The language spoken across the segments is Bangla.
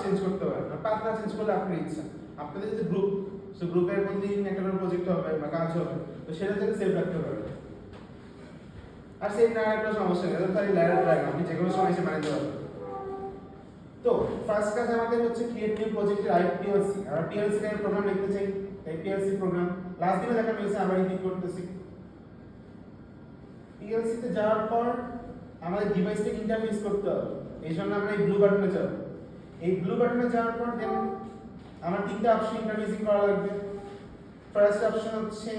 চেঞ্জ করতে পারেন, পাথ না চেঞ্জ করলে আপনার ইচ্ছা। আপনাদের যে গ্রুপ, সো গ্রুপের প্রতিদিন একটা করে প্রজেক্ট হবে বা কাজ হবে, তো সেটা থেকে সেভ রাখতে পারবেন। আর সেভ না রাখলে সমস্যা নেই, এটা তাহলে ল্যাডার ডায়াগ্রাম আপনি যে কোনো সময় এসে বানাতে পারবেন। তো ফার্স্ট কাজ আমাদের হচ্ছে ক্রিয়েট নিউ প্রজেক্টের আইপিএলসি। আর পিএলসি এর প্রোগ্রাম লিখতে চাই, তাই পিএলসি প্রোগ্রাম লাস্ট দিনে দেখা হয়েছে, আবার ক্লিক করতেছি। পিএলসি তে যাওয়ার পর আমাদের ডিভাইসটা ইন্টারফেস করতে হবে, এই জন্য আমরা এই ব্লু বাটনে যাব। এই ব্লু বাটনে যাওয়ার পর দেন আমার তিনটা অপশন ইন্টারফেসিং করা লাগবে। ফার্স্ট অপশন হচ্ছে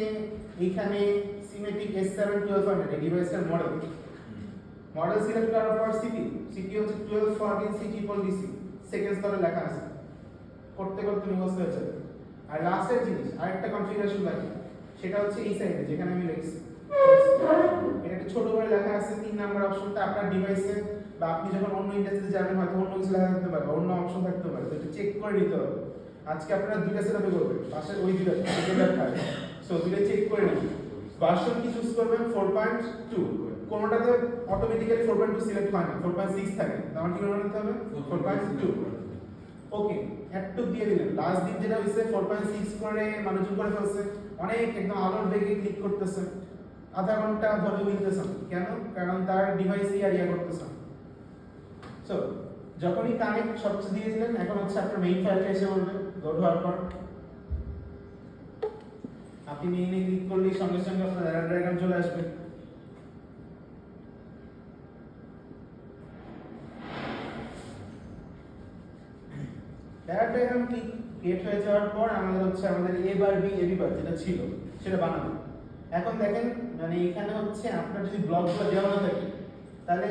এখানে সিমেট্রিক S7-1200 এই ডিভাইসটার মডেল সিলেক্ট করার পর সিপি হচ্ছে 1214 C/DC সেকেন্ডস ধরে লেখা আছে, করতে করতে মুখস্থ হয়ে যাবে। আর লাস্টের জিনিস আরেকটা কনফিগারেশন লাগে, সেটা হচ্ছে এই সাইডে যেখানে আমি লিখছি, এটা একটা ছোট করে লেখা আছে 3 নাম্বার অপশনটা আপনার ডিভাইসে বা আপনি যখন অন্য ইন্ডাস্ট্রিতে যাবেন হয়তো অন্য কিছু লেখা থাকতে পারে, অন্য অপশন থাকতে পারে, তো এটা চেক করে নিতে হবে। আজকে আপনারা দুইটা সেটআপে করবেন, পাশে ওই দুইটা থাকে, সো দুইটা চেক করে নিন। ভার্সন কি চুজ করবেন 4.2, কোনটাতে অটোমেটিক্যালি 4.2 সিলেক্ট হয় না, 4.6 থাকে, আমার কি করে নিতে হবে 4.2। ওকে, একটু দিয়ে দিলেন। লাস্ট দিন যেটা হইছে 4.6 করে মানুষজন করে ফেলছে, অনেক একদম আলোর বেগে ক্লিক করতেছে, আধা ঘন্টা ধরে উইলতেছেন। কেন? কারণ তার ডিভাইস এরিয়া করতেছে। সো যখনই কানেক্ট সবচেয়ে দিয়ে দিলেন, এখন হচ্ছে আপনার মেইন ফাইলটা এসে বলবে লোড হওয়ার পর আপনি মেইনে ক্লিক করলেই সঙ্গে সঙ্গে আপনার ল্যাডার ডায়াগ্রাম চলে আসবে। ল্যাডার ডায়াগ্রাম ক্রিয়েট হয়ে যাওয়ার পর আমাদের হচ্ছে আমাদের এ বার বি এবি বার যেটা ছিল সেটা বানাবো। এখন দেখেন, মানে এখানে হচ্ছে আপনার যদি ব্লকগুলো দেওয়া না থাকে তাহলে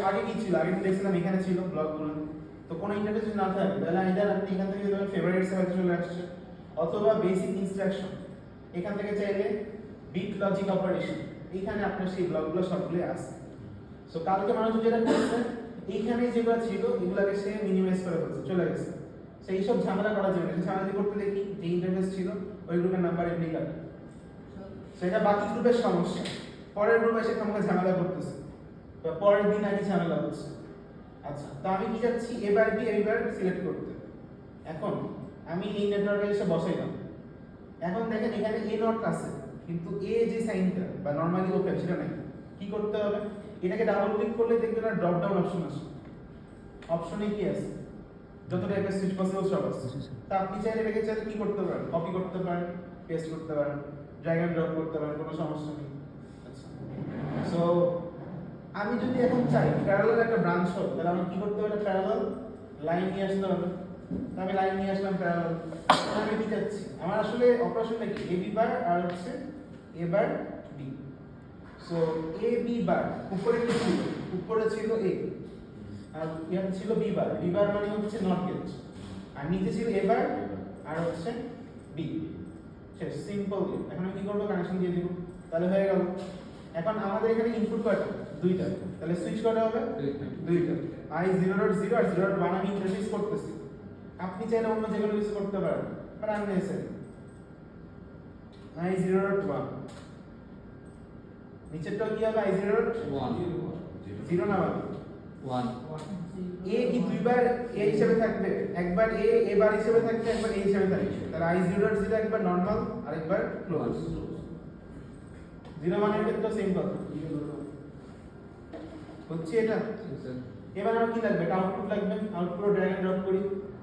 আগে কি ছিল, আগে দেখছিলাম এখানে ছিল ব্লকগুলো, তো কোনো ইন্টারফেস যদি না থাকে তাহলে আইদার আপনি এখান থেকে ধরেন ফেভারিটস এ হয়তো চলে আসছে, অথবা বেসিক ইনস্ট্রাকশন এখান থেকে চাইলে বিট লজিক অপারেশন, এখানে আপনার সেই ব্লকগুলো সবগুলো আছে। সো কালকে মানুষ যেটা করছে এইখানে যেগুলো ছিল এগুলোকে সে মিনিমাইজ করে ফেলছে, চলে গেছে। সেই সব ঝামেলা করার জন্য ঝামেলা করতে দেখি যে ইন্টারফেস ছিল ওই গ্রুপের নাম্বার এমনি কাটে, সেটা বাকি গ্রুপের সমস্যা। পরের গ্রুপে এসে আমাকে ঝামেলা করতেছে, বা পরের দিন আগে ঝামেলা হচ্ছে। আচ্ছা, তো আমি কি যাচ্ছি এবার বি এইবার সিলেক্ট করতে। এখন আমি এই নেটওয়ার্কে এসে বসাইলাম। এখন দেখেন এখানে এ নট আছে, কিন্তু এ যে সাইনটা বা নরমালি ওপেন সেটা নাই। কি করতে হবে? এটাকে ডাবল ক্লিক করলে দেখবেন আর ড্রপ ডাউন অপশন আসে। অপশনে কি আছে? যত টাইপের সুইচ পসিবল সব আছে। তা আপনি চাইলে এটাকে চাইলে কি করতে পারেন? কপি করতে পারেন, পেস্ট করতে পারেন, ড্র্যাগ এন্ড ড্রপ করতে পারেন, কোনো সমস্যা নেই। আচ্ছা, সো আমি যদি এখন চাই প্যারালাল একটা ব্রাঞ্চ হবে, তাহলে আমি কি করতে হবে? প্যারালাল লাইন নিয়ে আসতে হবে। আমি লাইন নিয়ে আসলাম প্যারালাল। আমি কি চাচ্ছি? আমার আসলে অপারেশনটা কি? এ বি বার আর হচ্ছে এ বার বি। সো এ বি বার উপরে কি ছিল? উপরে ছিল এ, আর ইয়ার ছিল বি বার। বি বার মানে হচ্ছে নট গেট, আর নিচে ছিল এ বার আর হচ্ছে বি। শেষ, সিম্পল। এখন আমি কি করব? কানেকশন দিয়ে দিব, তাহলে হয়ে গেল। এখন আমাদের এখানে ইনপুট কয়টা? দুইটা, তাহলে সুইচ কয়টা হবে? দুইটা। আই 0.0 আর 0.1 আমি ইন্টারফেস করতেছি। আপনি চাইলে অন্য যে কোনো কিছু করতে পারেন, বাট আমি নেসেসারি আই 0.1। নিচেরটা কি হবে? আই 0.1 0 না 1 এ কি দুইবার এ হিসেবে থাকবে? একবার এ বার হিসেবে থাকবে, একবার এ হিসেবে থাকবে। তাহলে আই 0.0 একবার নরমাল আর একবার ক্লোজ। 0 মানে এটা তো সিম্পল হচ্ছে এটা। এবার আমার কি লাগবে? এটা আউটপুট লাগবে। আউটপুট ড্র্যাগ এন্ড ড্রপ করি।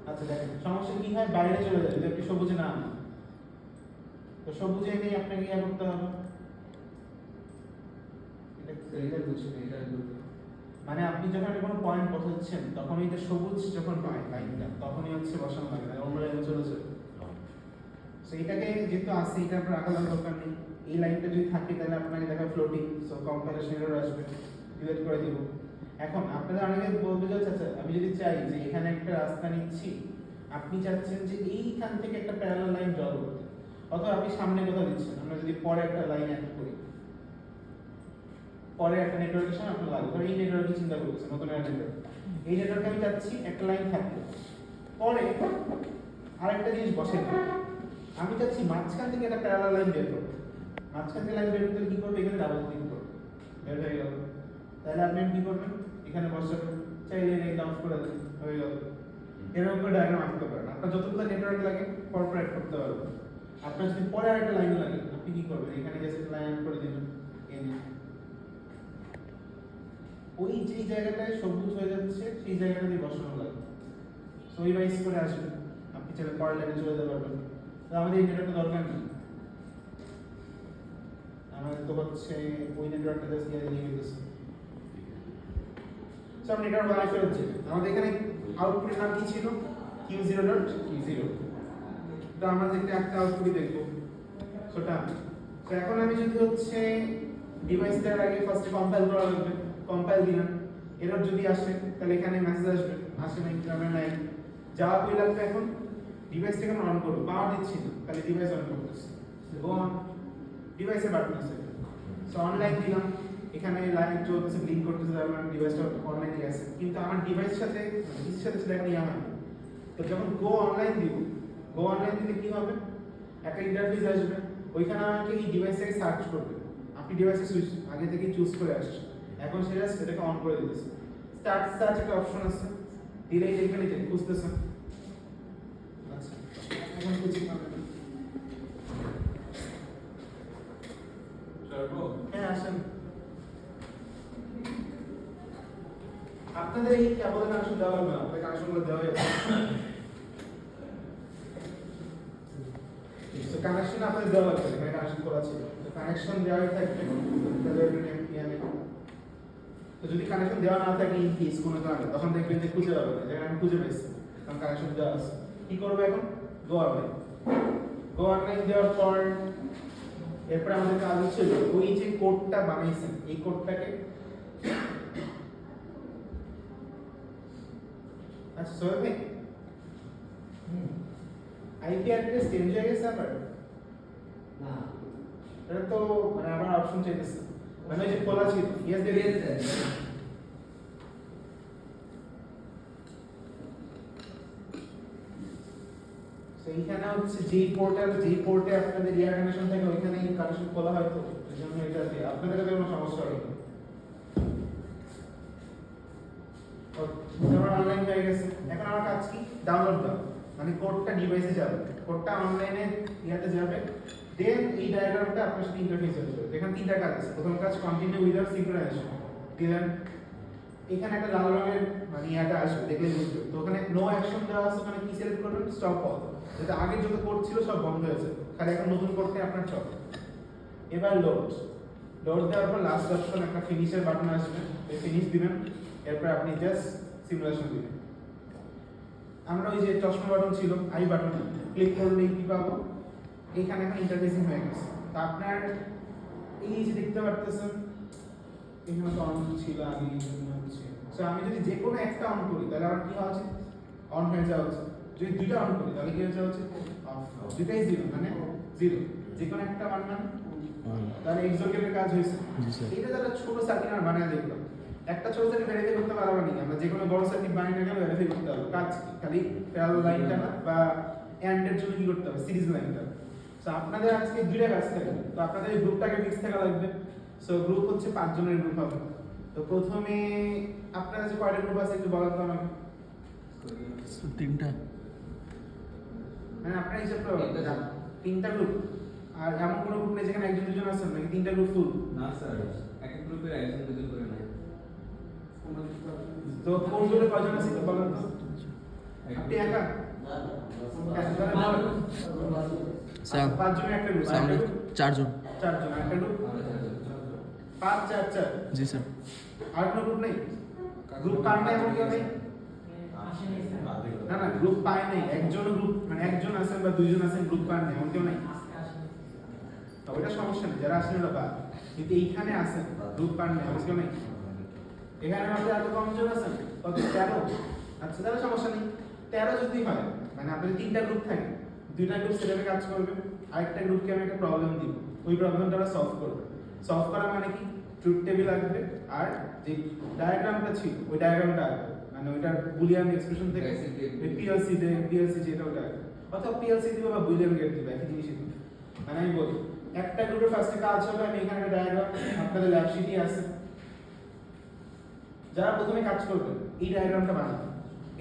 আচ্ছা দেখেন সমস্যা কি হয়, বাইরে চলে যায় যদি আপনি সবুজে না আনেন। তো সবুজে নেই আপনাকে কি করতে হবে? মানে আপনি যখন কোনো পয়েন্ট বসাচ্ছেন তখন এটা সবুজ যখন পায় লাইনটা তখনই হচ্ছে বসানো লাগে, অন্য লাইনে চলে যায়। সো এটাকে যেহেতু আসছে এটা আপনার রাখার দরকার নেই। এই লাইনটা যদি থাকে তাহলে আপনাকে দেখা ফ্লোটিং, সো কম্পাইলেশন এরর আসবে, ডিলিট করে দিব। এখন আপনারা অনেকে বলবে যে আচ্ছা আমি যদি চাই যে এখানে একটা রাস্তা নিচ্ছি, আপনি চাচ্ছেন যে এইখান থেকে একটা প্যারালাল লাইন ড্র করতে, অথবা আপনি সামনে কোথাও দিচ্ছেন, আমরা যদি পরে একটা লাইন অ্যাড করি, পরে একটা নেটওয়ার্কের সাথে আপনার লাগবে, ধরো এই নেটওয়ার্কে চিন্তা করতেছেন নতুন একটা নেটওয়ার্ক, এই নেটওয়ার্কে আমি চাচ্ছি একটা লাইন থাকবে, পরে আরেকটা জিনিস বসে দেবো। আমি চাচ্ছি মাঝখান থেকে একটা প্যারালাল লাইন বের করতে। মাঝখান থেকে লাইন বের করতে কি করবে? এখানে ডাবল ক্লিক করবে, বের হয়ে গেল। তাহলে আপনি কি করবেন? এখানে বসাবেন, চাইলে এটা অফ করে দেন, হয়ে গেল। এরকম করে ডায়াগ্রাম আঁকতে পারেন। আপনার যতগুলো নেটওয়ার্ক লাগে পরপর অ্যাড করতে পারবেন। আপনার যদি পরে আরেকটা লাইন লাগে আপনি কি করবেন, এখানে জাস্ট লাইন করে দিবেন এনে ওই যেই জায়গাটায় সবুজ হয়ে যাচ্ছে সেই জায়গাটা দিয়ে বসানো লাগবে। সো ওই ওয়াইজ করে আসবে, আপনি চাইলে পরের লাইনে চলে যেতে পারবেন। তো আমাদের এই নেটওয়ার্কটা দরকার নেই, আমাদের তো হচ্ছে ওই নেটওয়ার্কটা জাস্ট দিয়ে দিয়েছে। সো আমরা নেটওয়ার্ক বানাই ফেলছি। আমাদের এখানে আউটপুটের নাম কি ছিল, Q0.Q0। তো আমরা দেখতে একটা আউটপুটই দেখবো সেটা। তো এখন আমি যদি হচ্ছে ডিভাইসটার আগে ফার্স্টে কম্পাইল করা লাগবে, কম্পাইল দিলাম, এরর যদি আসে তাহলে এখানে মেসেজ আসবে, আসে না আমরা নাই যাওয়া কই লাগবে। এখন ডিভাইসটাকে আমরা অন করব, পাওয়ার দিচ্ছি না, তাহলে ডিভাইস অন করতেছি, গো অন, ডিভাইসে বাটন আছে। সো অনলাইন দিলাম, এখানে লাইন চলতেছে, ব্লিঙ্ক করতেছে, তার মানে ডিভাইসটা অনলাইনে আছে, কিন্তু আমার ডিভাইস সাথে কিছুর সাথে সেটা এখন ইয়া হয় না। তো যখন গো অনলাইন দিব, গো অনলাইন দিলে কি হবে, একটা ইন্টারফেস আসবে, ওইখানে আমাকে এই ডিভাইসটাকে সার্চ করবে। আপনি ডিভাইসের সুইচ আগে থেকে চুজ করে আসছেন, এখন সেটাকে অন করে দিতেছে। স্টার্ট সার্চ একটা অপশন আছে, দিলেই এখানে যে খুঁজতেছেন। আচ্ছা এখন খুঁজে পাবেন। হ্যাঁ আসেন। আপনাদের এই কেবল কানেকশন দেওয়া হবে না, আপনাদের কানেকশনগুলো দেওয়া হবে। তো কানেকশন আপনাদের দেওয়া লাগবে, এখানে কানেকশন করা ছিল, তো কানেকশন দেওয়াই থাকবে। তাহলে এখানে তো যদি কানেকশন দেওয়া না থাকে ইন কেস কোনো কারণে, তখন দেখবেন যে খুঁজে পাবেন না, যেখানে আমি খুঁজে পেয়েছি কারণ কানেকশন দেওয়া আছে। কি করবো এখন, গো অনলাইন। গো অনলাইন দেওয়ার পর এরপর আমাদের কাজ হচ্ছে ওই যে কোডটা বানাইছেন এই কোডটাকে, আচ্ছা সোহেল ভাই আইপি অ্যাড্রেস চেঞ্জ হয়ে গেছে আবার না, এটা তো মানে আবার অপশন চাইতেছে, মানে ওই যে খোলা ছিল ইয়েস দিয়ে দিয়েছে। এইখানে হচ্ছে যেই পোর্টে আপনাদের এয়ার কানেকশন থাকে ওইখানে এই কানেকশন খোলা হয়, তো এইজন্য এটা দিয়ে আপনাদের কাছে কোনো সমস্যা হবে না। আমার অনলাইন হয়ে গেছে, এখন আমার কাজ কি, ডাউনলোড দাও, মানে কোডটা ডিভাইসে যাবে, কোডটা অনলাইনে ইয়াতে যাবে, দেন এই ডায়াগ্রামটা আপনার সাথে ইন্টারফেস হয়ে যাবে। এখানে তিনটা কাজ আছে, প্রথম কাজ কন্টিনিউ উইদাউট সিনক্রোনাইজেশন দিলেন, এখানে একটা লাল রঙের মানে ইয়াটা আসবে, দেখলে বুঝবে। তো ওখানে নো অ্যাকশন দেওয়া আছে, ওখানে কি সিলেক্ট করবেন, স্টপ অল, যেটা আগে যত কোড ছিল সব বন্ধ হয়েছে, খালি এখন নতুন কোডটা আপনার চলে। এবার লোড দেওয়ার পর লাস্ট অপশন একটা ফিনিশের বাটন আসবে, এই ফিনিশ দিবেন, এরপর আপনি জাস্ট সিমুলেশন দিবেন। আমরা ওই যে চশমা বাটন ছিল আই বাটন ক্লিক করলে কি পাবো, এখানে এখন ইন্টারফেসিং হয়ে গেছে। তো আপনার এই যে দেখতে পারতেছেন এখানে তো অন ছিল আগে, সো আমি যদি যে কোনো একটা অন করি তাহলে আমার কি হওয়া উচিত, অন হয়ে যাওয়া উচিত। যদি দুইটা অন করি তাহলে কি হয়ে যাওয়া উচিত, অফ। দুইটাই জিরো মানে জিরো, যে কোনো একটা মান মানে তাহলে এক্সোকেটের কাজ হয়েছে। এটা তাহলে ছোট সার্কিট আমরা বানিয়ে দেখলাম, একটা ছোট সার্কিট ভেরিফাই করতে পারবো না, আমরা যে কোনো বড় সার্কিট বানিয়ে না গেলে ভেরিফাই করতে হবে। কাজ কি, খালি প্যারালাল লাইনটা না, বা এন্ড এর জন্য কি করতে হবে, সিরিজ লাইনটা। সো আপনাদের আজকে দুইটা কাজ থাকে, তো আপনাদের এই গ্রুপটাকে ফিক্স থাকা লাগবে। সো গ্রুপ হচ্ছে 5 জনের গ্রুপ হবে। তো প্রথমে আপনার কাছে কয়টা গ্রুপ আছে একটু বলেন তো আমাকে। 3টা, মানে আপনার হিসাব করে 3টা গ্রুপ। আর এমন কোনো গ্রুপ নেই যেখানে একজন দুজন আছেন নাকি 3টা গ্রুপ ফুল? না স্যার, এক এক গ্রুপে একজন দুজন করে নাই। তো কোন গ্রুপে কয়জন আছে একটু বলেন তো। আপনি একা? স্যার 5 জনের একটা গ্রুপ, সামনে 4 জন। 4 জন একটা গ্রুপ, আমরা 5 4 4। জি স্যার। আর কোনো গ্রুপ নেই? গ্রুপ পায় নাই এমন কেউ নেই? না না, গ্রুপ পায় নাই, একজন গ্রুপ মানে একজন আছেন বা দুইজন আছেন, গ্রুপ পায় নাই এমন কেউ নেই? তো ওটা সমস্যা নেই, যারা আসেন ওরা পায়, কিন্তু এইখানে আছেন গ্রুপ পান নাই এমন কেউ নেই? এখানে আমাদের এত কমজন আছেন কত, 13। আচ্ছা তাহলে সমস্যা নেই, 13 যদি হয় মানে আপনাদের 3টা গ্রুপ থাকে, 2টা গ্রুপ সেটাতে কাজ করবে, আরেকটা গ্রুপকে আমি একটা প্রবলেম দিব, ওই প্রবলেমটা ওরা সলভ করবে। সলভ করা মানে কি, ট্রুথ টেবিল আসবে, আর যে ডায়াগ্রামটা ছিল ওই ডায়াগ্রামটা আসবে, মানে ওইটার বুলিয়ান এক্সপ্রেশন থেকে পিএলসি যেটা ওটা আসবে, অথবা পিএলসি দিবে বা বুলিয়ান গেট দিবে, একই জিনিসই দিবে। মানে আমি বলি একটা গ্রুপের ফার্স্টে কাজ হবে, আমি এখানে একটা ডায়াগ্রাম আপনাদের ল্যাব শিটে আছে, যারা প্রথমে কাজ করবেন এই ডায়াগ্রামটা বানাবেন।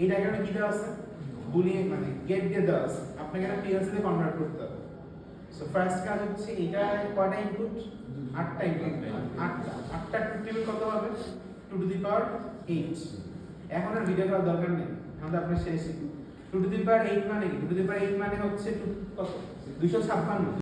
এই ডায়াগ্রামে কি দেওয়া আছে, বুলিয়ে মানে গেট দিয়ে দেওয়া আছে আপনাকে এটা পিএলসি তে কনভার্ট করতে হবে সো ফার্স্ট কাজ হচ্ছে এটা কয়টা ইনপুট 8টা ইনপুট 8টা ট্রুথ টেবিল কত হবে 2 টু দি পাওয়ার 8 এখন আর ভিডিও করার দরকার নেই আমরা আপনার শেষে 2 টু দি পাওয়ার 8 মানে কি 2 টু দি পাওয়ার 8 মানে হচ্ছে কত 256